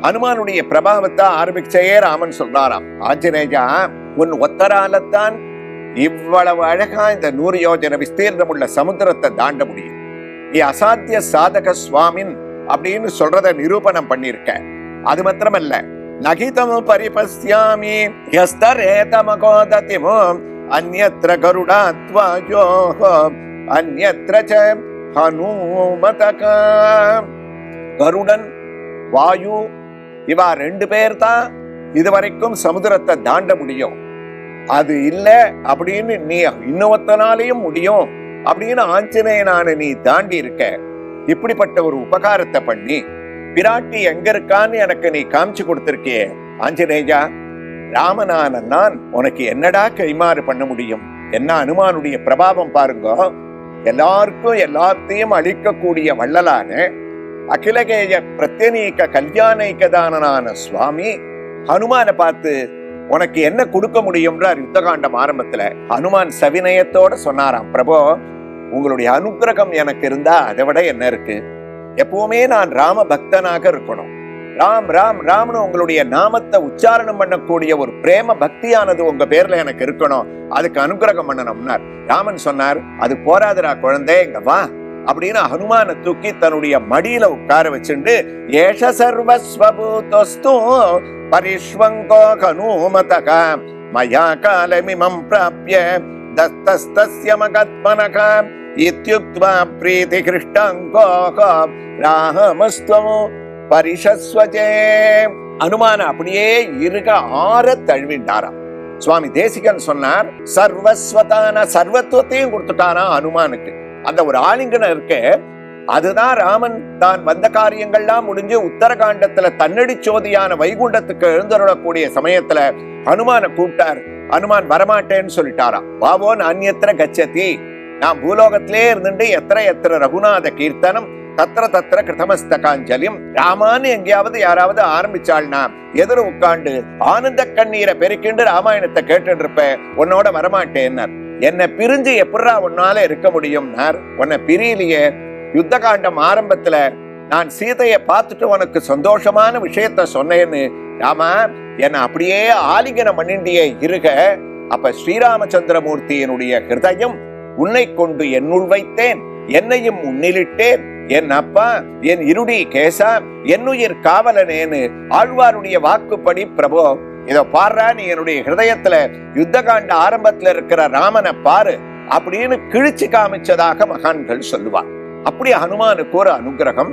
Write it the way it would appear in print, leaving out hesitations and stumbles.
ஹனுமானுடைய பிரபாவத்தை ஆரம்பிச்சே ராமன் சொல்றாராம், ஆஞ்சநேயா உன் ஒத்தராலத்தான் இவ்வளவு அழகா இந்த 100 யோஜன விஸ்தீர்ணம் உள்ள சமுத்திரத்தை தாண்ட முடியும். நீ அசாத்திய சாதக சுவாமின் அப்படின்னு சொல்றத நிரூபணம் பண்ணிருக்க. அது மாத்திரமல்ல, நகிதம் பரிபஸ்யாமி யஸ்தரேதமகோததிமோ அன்யத்ர கருடாத்வாயோ அன்யத்ர ச ஹனுமதக. கருடன் வாயு இவா 2 பேர் தான் இதுவரைக்கும் சமுத்திரத்தை தாண்ட முடியும். அது இல்ல அப்படின்னு நீ இன்னொருத்தனாலையும் முடியும் அப்படின்னு ஆஞ்சநேயனான நீ தாண்டி இருக்க. இப்படிப்பட்ட ஒரு உபகாரத்தை பண்ணி பிராட்டி எங்க இருக்கான்னு எனக்கு நீ காமிச்சு கொடுத்திருக்கே ஆஞ்சநேயா, ராமனான நான் உனக்கு என்னடா கைமாறு பண்ண முடியும்? என்ன அனுமானுடைய பிரபாவம் பாருங்க. எல்லாருக்கும் எல்லாத்தையும் அழிக்கக்கூடிய வள்ளலான அகிலகேய பிரத்யநீக கல்யாணிகதானனான சுவாமி ஹனுமானை பார்த்து உனக்கு என்ன கொடுக்க முடியும்ன்றார் யுத்தகாண்டம் ஆரம்பத்துல. ஹனுமான் சவினயத்தோட சொன்னாராம், பிரபோ உங்களுடைய அனுக்கிரகம் எனக்கு இருந்தா அதை விட என்ன இருக்கு? எப்பவுமே நான் ராம பக்தனாக இருக்கணும். ராம் ராம் ராம்னு உங்களுடைய நாமத்தை உச்சாரணம் பண்ணக்கூடிய ஒரு பிரேம பக்தியானது உங்க பேர்ல எனக்கு இருக்கணும். அதுக்கு அனுக்கிரகம் பண்ணணும்னார். ராமன் சொன்னார், அது போராதுரா குழந்தை, இங்க வா அப்படின்னு ஹனுமான தூக்கி தன்னுடைய மடியில உட்கார வச்சுண்டு ஏஷ சர்வஸ்வபூதஸ்து பரிஷ்வங்கோ ஹனுமதக மயா காலமிமம் பிராப்ய தஸ்தஸ்தஸ்ய மகத்மனக இத்யுக்த்வா ப்ரீதி கிருஷ்டங்கோ ராமஸ்த்வம் பரிஷஸ்வஜே. அனுமான அப்படியே இருக ஆற தழுவிட்டாராம். சுவாமி தேசிகன் சொன்னார், சர்வஸ்வதான சர்வத்துவத்தையும் கொடுத்துட்டாரா அனுமானுக்கு. அந்த ஒரு ஆலிங்கனம் இருக்கு, அதுதான் ராமன் தான் வந்த காரியங்கள்லாம் முடிஞ்சு உத்தரகாண்டத்துல தன்னடி சோதியான வைகுண்டத்துக்கு எழுந்தருளக்கூடிய சமயத்துல ஹனுமான கூப்பிட்டார். ஹனுமான் வரமாட்டேன்னு சொல்லிட்டாராம். பாவோ நான்யத்திர கச்சதி, நான் பூலோகத்திலே இருந்துட்டு எத்திர ரகுநாத கீர்த்தனம் தத்திர தத்திர கிருதமஸ்தகாஞ்சலியும். ராமான்னு எங்கேயாவது யாராவது ஆரம்பிச்சாள்னா எதிர உட்காண்டு ஆனந்த கண்ணீரை பெருக்கிண்டு ராமாயணத்தை கேட்டு இருப்ப, உன்னோட வரமாட்டேன்னார். என்னை பிரிஞ்சு எப்படா உன்னால இருக்க முடியும்னார். உன்னை பிரியலையே. யுத்த காண்டம் ஆரம்பத்துல நான் சீதையை பார்த்துட்டு உனக்கு சந்தோஷமான விஷயத்த சொன்னேன்னு ராமா என்னை அப்படியே ஆலிங்கனம் பண்ணிண்டியே இருக. அப்ப ஸ்ரீராமச்சந்திரமூர்த்தியினுடைய ஹிருதயம் உன்னை கொண்டு என்னுள் வைத்தேன், என்னையும் உன்னிலிட்டேன், என் அப்பா என் இருடி கேசா என்னுயிர் காவலனேன்னு ஆழ்வாருடைய வாக்குப்படி பிரபோ இத பாடுறா, நீ என்னுடைய ஹிருதயத்துல யுத்த காண்ட ஆரம்பத்துல இருக்கிற ராமனை பாரு அப்படின்னு கிழிச்சு காமிச்சதாக மகான்கள் சொல்லுவார். அப்படி ஹனுமானுக்கு ஒரு அனுகிரகம்.